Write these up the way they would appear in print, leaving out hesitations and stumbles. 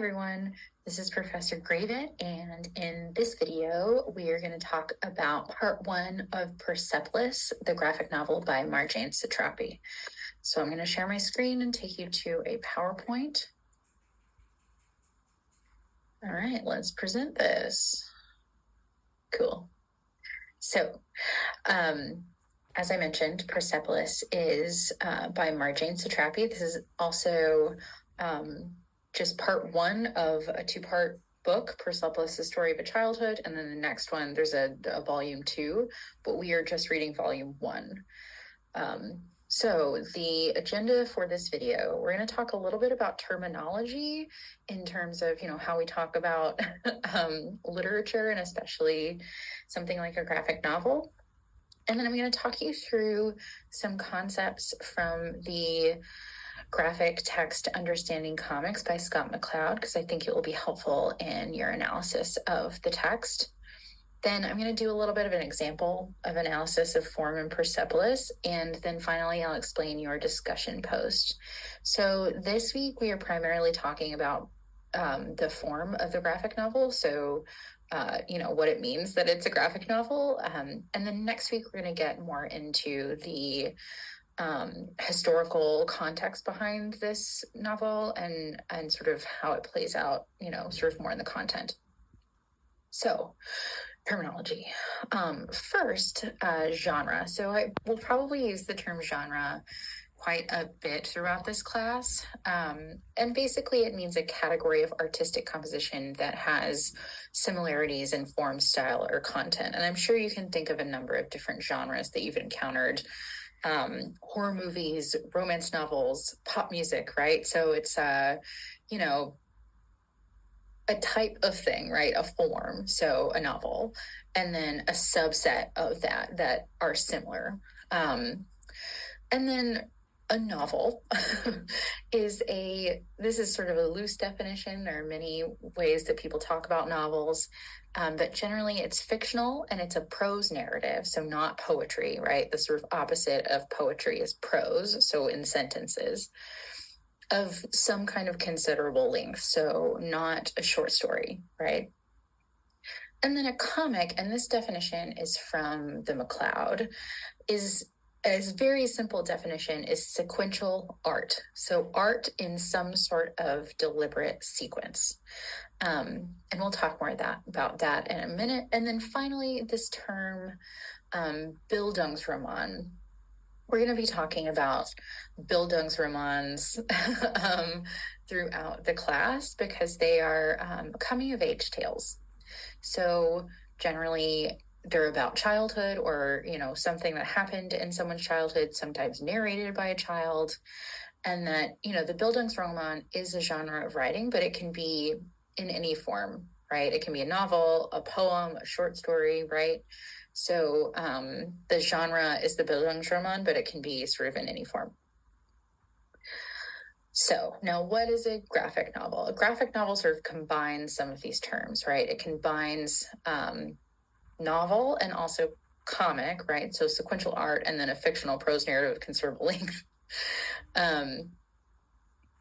Everyone, this is Professor Gravett, and in this video, we are going to talk about part 1 of Persepolis, the graphic novel by Marjane Satrapi. So I'm going to share my screen and take you to a PowerPoint. All right, let's present this. Cool. So, as I mentioned, Persepolis is by Marjane Satrapi. This is also just part 1 of a 2-part book, Persepolis, The Story of a Childhood, and then the next one, there's a volume 2, but we are just reading volume 1. So the agenda for this video, we're going to talk a little bit about terminology in terms of, how we talk about literature, and especially something like a graphic novel. And then I'm going to talk you through some concepts from the Graphic Text Understanding Comics by Scott McCloud, because I think it will be helpful in your analysis of the text. Then I'm going to do a little bit of an example of analysis of form in Persepolis, and then finally I'll explain your discussion post. So this week we are primarily talking about the form of the graphic novel, so what it means that it's a graphic novel, and then next week we're going to get more into the historical context behind this novel and sort of how it plays out, sort of more in the content. So, terminology. First, genre. So I will probably use the term genre quite a bit throughout this class. And basically it means a category of artistic composition that has similarities in form, style, or content. And I'm sure you can think of a number of different genres that you've encountered. Horror movies, romance novels, pop music, right? So it's a type of thing, right? A form, so a novel, and then a subset of that are similar. And then a novel this is sort of a loose definition. There are many ways that people talk about novels, but generally it's fictional and it's a prose narrative, so not poetry, right? The sort of opposite of poetry is prose, so in sentences, of some kind of considerable length, so not a short story, right? And then a comic, and this definition is from the McCloud, is a very simple definition, is sequential art. So art in some sort of deliberate sequence. And we'll talk more about that in a minute. And then finally, this term, Bildungsroman. We're going to be talking about Bildungsromans throughout the class because they are coming-of-age tales. So generally, they're about childhood or, something that happened in someone's childhood, sometimes narrated by a child. And that, the Bildungsroman is a genre of writing, but it can be in any form, right? It can be a novel, a poem, a short story, right? So the genre is the Bildungsroman, but it can be sort of in any form. So now what is a graphic novel? A graphic novel sort of combines some of these terms, right? It combines novel and also comic, right? So sequential art and then a fictional prose narrative of considerable length.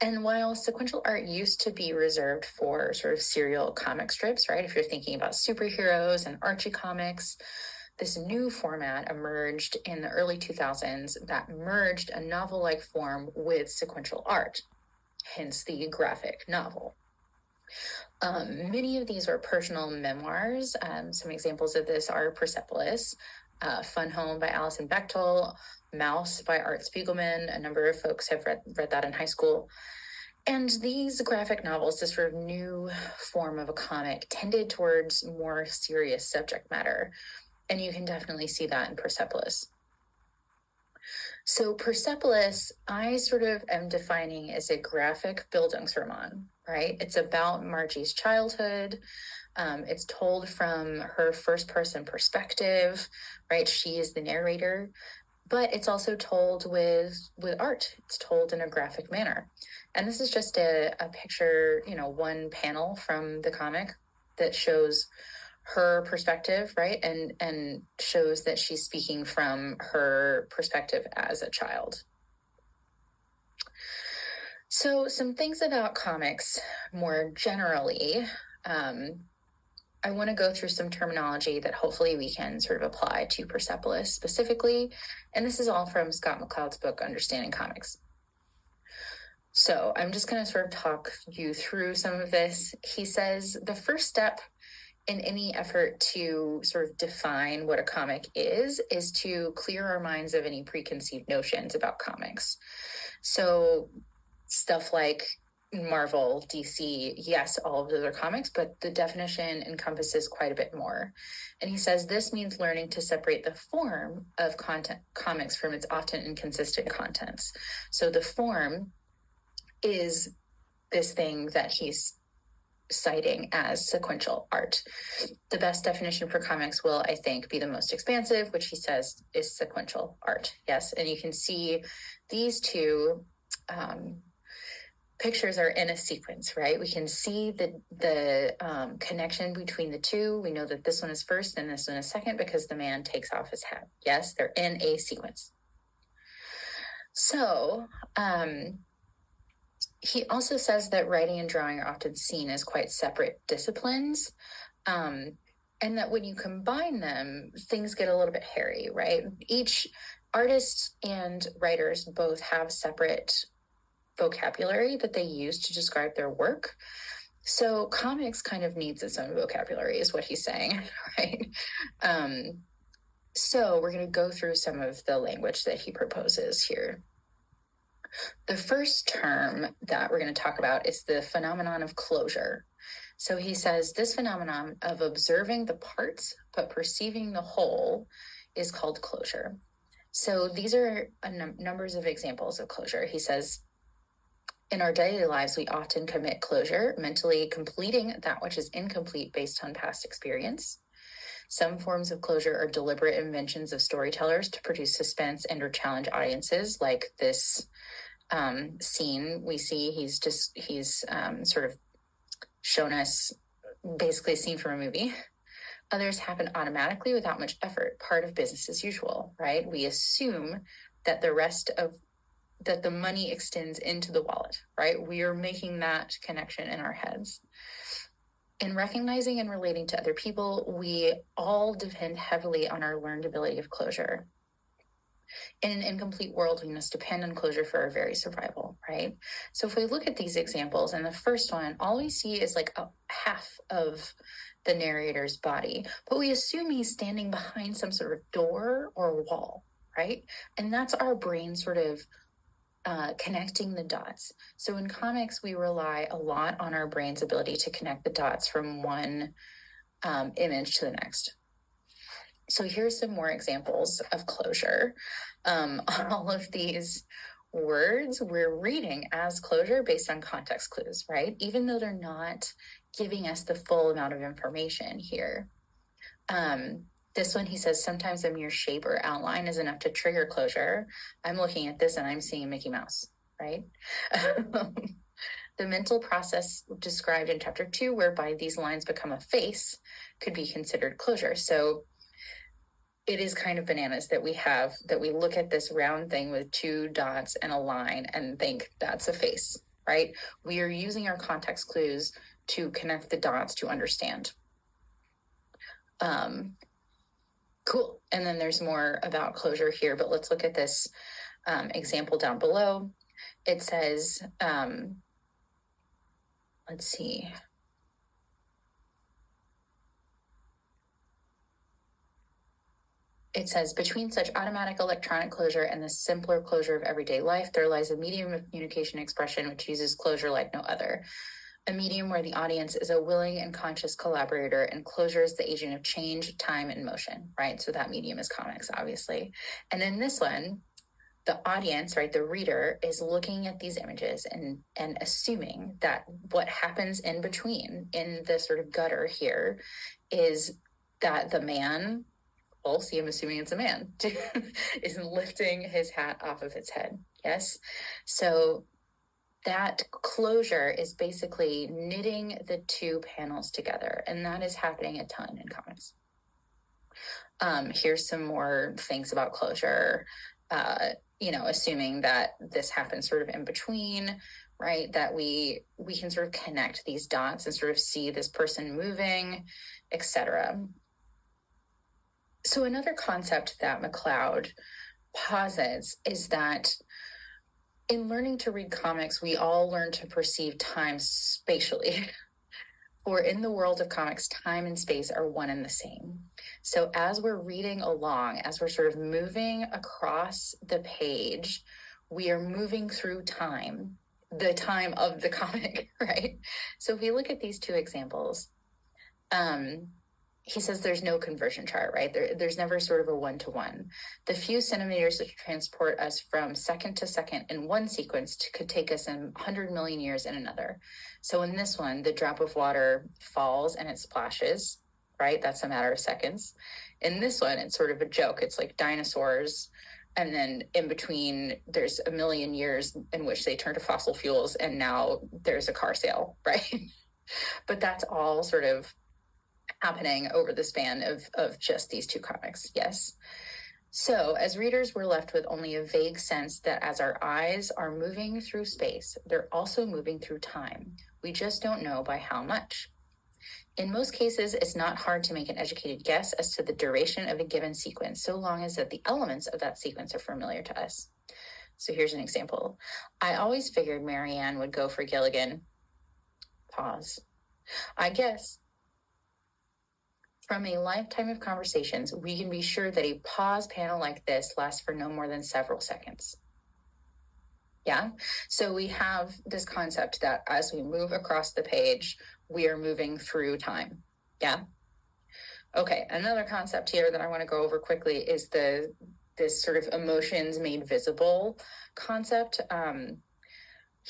And while sequential art used to be reserved for sort of serial comic strips, right? If you're thinking about superheroes and Archie comics, this new format emerged in the early 2000s that merged a novel-like form with sequential art, hence the graphic novel. Many of these are personal memoirs. Some examples of this are Persepolis, Fun Home by Alison Bechtel, Mouse by Art Spiegelman. A number of folks have read that in high school. And these graphic novels, this sort of new form of a comic, tended towards more serious subject matter. And you can definitely see that in Persepolis. So Persepolis, I sort of am defining as a graphic Bildungsroman, right? It's about Margie's childhood. It's told from her first-person perspective, right? She is the narrator, but it's also told with art. It's told in a graphic manner. And this is just a picture, one panel from the comic that shows her perspective, right? And shows that she's speaking from her perspective as a child. So some things about comics more generally. I want to go through some terminology that hopefully we can sort of apply to Persepolis specifically. And this is all from Scott McCloud's book, Understanding Comics. So I'm just going to sort of talk you through some of this. He says the first step in any effort to sort of define what a comic is to clear our minds of any preconceived notions about comics. So stuff like Marvel, DC, yes, all of those are comics, but the definition encompasses quite a bit more. And he says this means learning to separate the form of comics from its often inconsistent contents. So the form is this thing that he's citing as sequential art. The best definition for comics will, I think, be the most expansive, which he says is sequential art. Yes, and you can see these two pictures are in a sequence, right? We can see the connection between the two. We know that this one is first and this one is second because the man takes off his hat. Yes, they're in a sequence. So he also says that writing and drawing are often seen as quite separate disciplines, and that when you combine them, things get a little bit hairy, right? Each artist and writers both have separate vocabulary that they use to describe their work. So comics kind of needs its own vocabulary is what he's saying, right? So we're going to go through some of the language that he proposes here. The first term that we're going to talk about is the phenomenon of closure. So he says this phenomenon of observing the parts but perceiving the whole is called closure. So these are numbers of examples of closure. He says, in our daily lives, we often commit closure, mentally completing that which is incomplete based on past experience. Some forms of closure are deliberate inventions of storytellers to produce suspense and or challenge audiences, like this scene we see. He's sort of shown us basically a scene from a movie. Others happen automatically without much effort, part of business as usual, right? We assume that that the money extends into the wallet, right? We are making that connection in our heads. In recognizing and relating to other people, we all depend heavily on our learned ability of closure. In an incomplete world, we must depend on closure for our very survival, right? So if we look at these examples, and the first one, all we see is like a half of the narrator's body, but we assume he's standing behind some sort of door or wall, right? And that's our brain sort of connecting the dots. So in comics, we rely a lot on our brain's ability to connect the dots from one image to the next. So here's some more examples of closure. All of these words we're reading as closure based on context clues, right? Even though they're not giving us the full amount of information here. This one, he says, sometimes a mere shape or outline is enough to trigger closure. I'm looking at this and I'm seeing Mickey Mouse, right? The mental process described in chapter 2, whereby these lines become a face, could be considered closure. So it is kind of bananas that we look at this round thing with two dots and a line and think that's a face, right? We are using our context clues to connect the dots to understand. Cool. And then there's more about closure here, but let's look at this example down below. It says, let's see. It says, between such automatic electronic closure and the simpler closure of everyday life, there lies a medium of communication expression which uses closure like no other. A medium where the audience is a willing and conscious collaborator and closure is the agent of change, time, and motion, right? So that medium is comics, obviously. And then this one, the audience, right, the reader is looking at these images and assuming that what happens in between, in the sort of gutter here, is that the man, well, see, I'm assuming it's a man, is lifting his hat off of its head, yes? So that closure is basically knitting the two panels together, and that is happening a ton in comics. Here's some more things about closure. Assuming that this happens sort of in between, right? That we can sort of connect these dots and sort of see this person moving, etc. So another concept that McLeod posits is that in learning to read comics, we all learn to perceive time spatially. For in the world of comics, time and space are one and the same. So as we're reading along, as we're sort of moving across the page, we are moving through time, the time of the comic, right? So if we look at these two examples, he says there's no conversion chart, right? There's never sort of a one-to-one. The few centimeters that transport us from second to second in one sequence could take us in 100 million years in another. So in this one, the drop of water falls and it splashes, right? That's a matter of seconds. In this one, it's sort of a joke. It's like dinosaurs. And then in between, there's a million years in which they turn to fossil fuels. And now there's a car sale, right? But that's all sort of happening over the span of just these two comics. Yes. So as readers, we're left with only a vague sense that as our eyes are moving through space, they're also moving through time. We just don't know by how much. In most cases, it's not hard to make an educated guess as to the duration of a given sequence, so long as that the elements of that sequence are familiar to us. So here's an example. I always figured Marianne would go for Gilligan. Pause. I guess from a lifetime of conversations, we can be sure that a pause panel like this lasts for no more than several seconds. Yeah. So we have this concept that as we move across the page, we are moving through time. Yeah. Okay. Another concept here that I want to go over quickly is this sort of emotions made visible concept.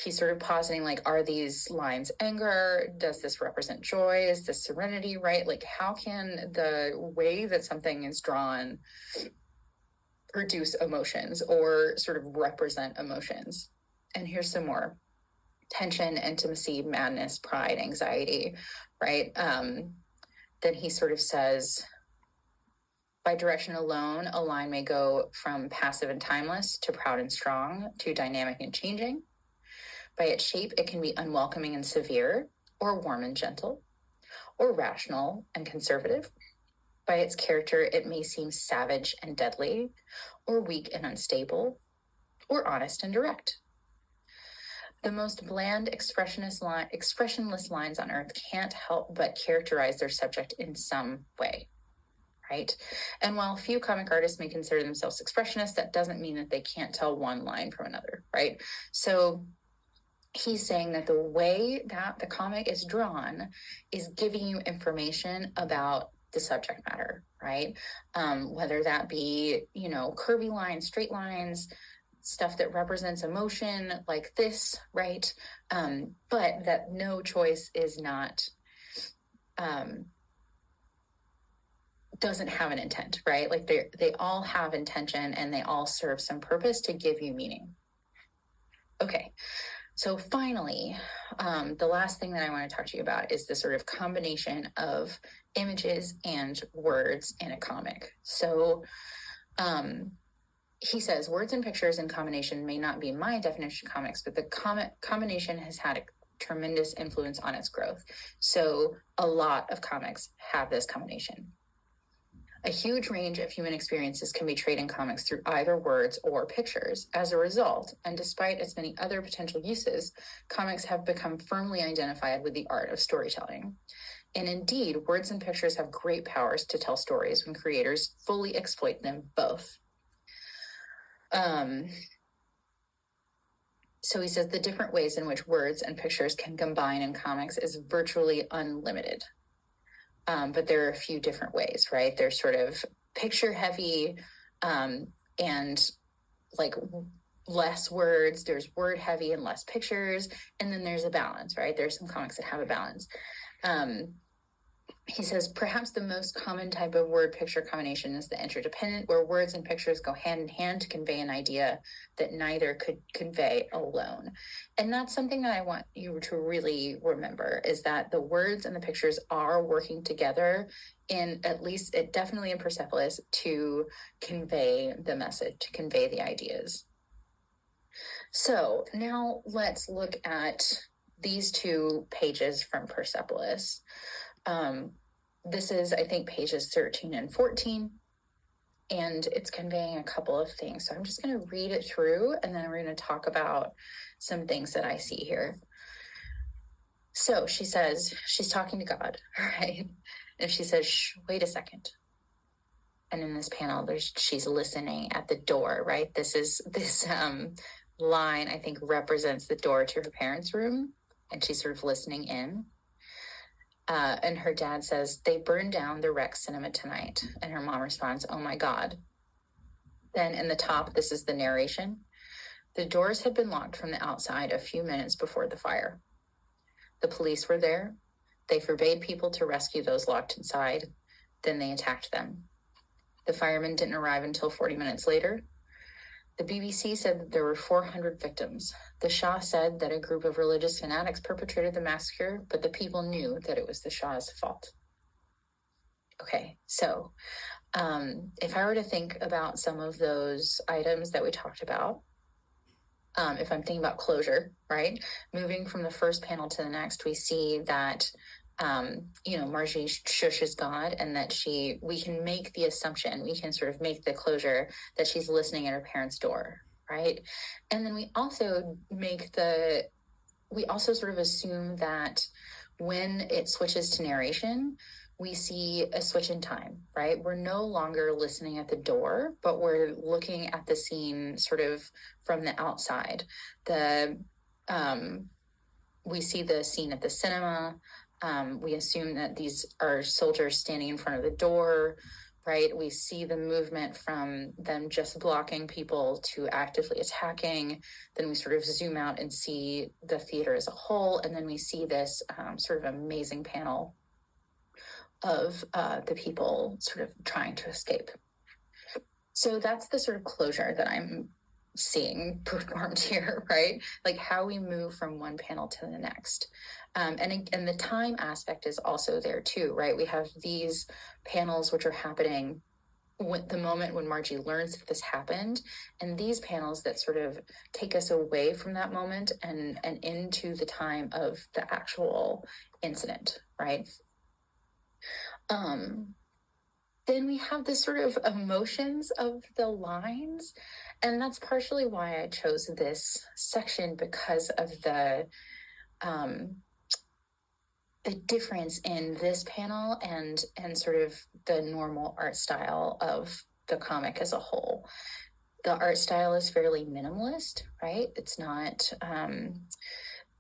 He's sort of positing, like, are these lines anger? Does this represent joy? Is this serenity, right? Like, how can the way that something is drawn produce emotions or sort of represent emotions? And here's some more. Tension, intimacy, madness, pride, anxiety, right? Then he sort of says, by direction alone, a line may go from passive and timeless to proud and strong to dynamic and changing. By its shape, it can be unwelcoming and severe, or warm and gentle, or rational and conservative. By its character, it may seem savage and deadly, or weak and unstable, or honest and direct. The most bland, expressionless lines on earth can't help but characterize their subject in some way, right? And while few comic artists may consider themselves expressionists, that doesn't mean that they can't tell one line from another, right? So he's saying that the way that the comic is drawn is giving you information about the subject matter, right? Whether that be, curvy lines, straight lines, stuff that represents emotion like this, right? But that no choice is not, doesn't have an intent, right? Like they all have intention and they all serve some purpose to give you meaning. Okay. So finally, the last thing that I want to talk to you about is the sort of combination of images and words in a comic. So he says, words and pictures in combination may not be my definition of comics, but the combination has had a tremendous influence on its growth. So a lot of comics have this combination. A huge range of human experiences can be portrayed in comics through either words or pictures. As a result, and despite its many other potential uses, comics have become firmly identified with the art of storytelling. And indeed, words and pictures have great powers to tell stories when creators fully exploit them both. So he says the different ways in which words and pictures can combine in comics is virtually unlimited. But there are a few different ways, right? There's sort of picture heavy and like less words. There's word heavy and less pictures. And then there's a balance, right? There's some comics that have a balance. He says, perhaps the most common type of word-picture combination is the interdependent, where words and pictures go hand in hand to convey an idea that neither could convey alone. And that's something that I want you to really remember, is that the words and the pictures are working together definitely in Persepolis, to convey the message, to convey the ideas. So now let's look at these 2 pages from Persepolis. This is, I think, pages 13 and 14, and it's conveying a couple of things. So I'm just going to read it through, and then we're going to talk about some things that I see here. So she says, she's talking to God, right? And she says, shh, wait a second. And in this panel, she's listening at the door, right? This line, I think, represents the door to her parents' room, and she's sort of listening in. And her dad says, they burned down the Rex cinema tonight. And her mom responds, oh my God. Then in the top, this is the narration. The doors had been locked from the outside a few minutes before the fire. The police were there. They forbade people to rescue those locked inside. Then they attacked them. The firemen didn't arrive until 40 minutes later. The BBC said that there were 400 victims. The Shah said that a group of religious fanatics perpetrated the massacre, but the people knew that it was the Shah's fault. Okay, so if I were to think about some of those items that we talked about, if I'm thinking about closure, right? Moving from the first panel to the next, we see that Margie shushes God, and that we can make the assumption, we can sort of make the closure that she's listening at her parents' door, right? And then we also sort of assume that when it switches to narration, we see a switch in time, right? We're no longer listening at the door, but we're looking at the scene sort of from the outside. We see the scene at the cinema. We assume that these are soldiers standing in front of the door, right? We see the movement from them just blocking people to actively attacking. Then we sort of zoom out and see the theater as a whole. And then we see this sort of amazing panel of the people sort of trying to escape. So that's the sort of closure that I'm seeing performed here, right? Like how we move from one panel to the next. And the time aspect is also there too, right? We have these panels which are happening the moment when Margie learns that this happened, and these panels that sort of take us away from that moment and into the time of the actual incident, right? Then we have this sort of emotions of the lines, and that's partially why I chose this section, because of the difference in this panel and sort of the normal art style of the comic as a whole. The art style is fairly minimalist, right? It's not,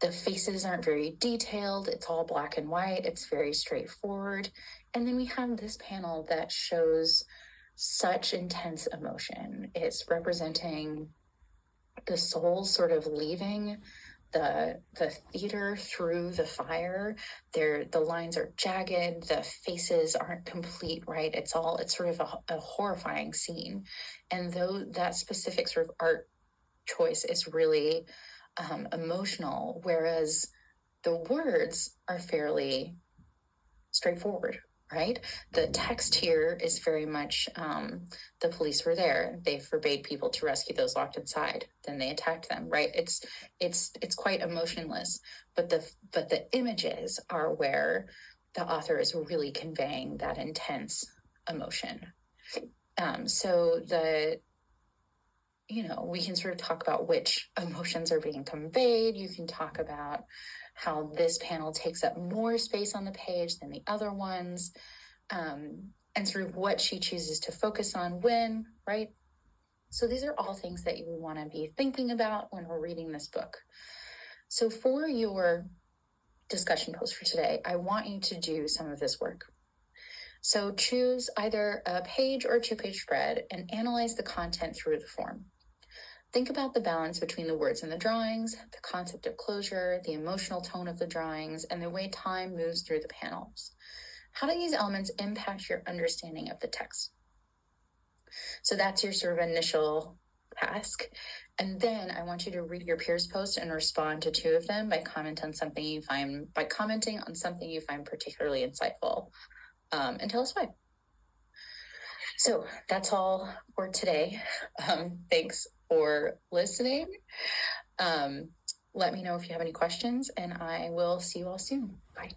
the faces aren't very detailed. It's all black and white. It's very straightforward. And then we have this panel that shows such intense emotion. It's representing the soul sort of leaving the theater through the fire. The lines are jagged, the faces aren't complete, right? It's sort of a horrifying scene. And though that specific sort of art choice is really emotional, whereas the words are fairly straightforward, right? The text here is very much, the police were there. They forbade people to rescue those locked inside. Then they attacked them, right? It's quite emotionless, but the images are where the author is really conveying that intense emotion. So we can sort of talk about which emotions are being conveyed. You can talk about how this panel takes up more space on the page than the other ones, and sort of what she chooses to focus on when, right? So these are all things that you want to be thinking about when we're reading this book. So for your discussion post for today, I want you to do some of this work. So choose either a page or a 2-page spread and analyze the content through the form. Think about the balance between the words in the drawings, the concept of closure, the emotional tone of the drawings, and the way time moves through the panels. How do these elements impact your understanding of the text? So that's your sort of initial task. And then I want you to read your peers' post and respond to 2 of them by commenting on something you find particularly insightful, and tell us why. So that's all for today. Thanks for listening. Let me know if you have any questions, and I will see you all soon. Bye.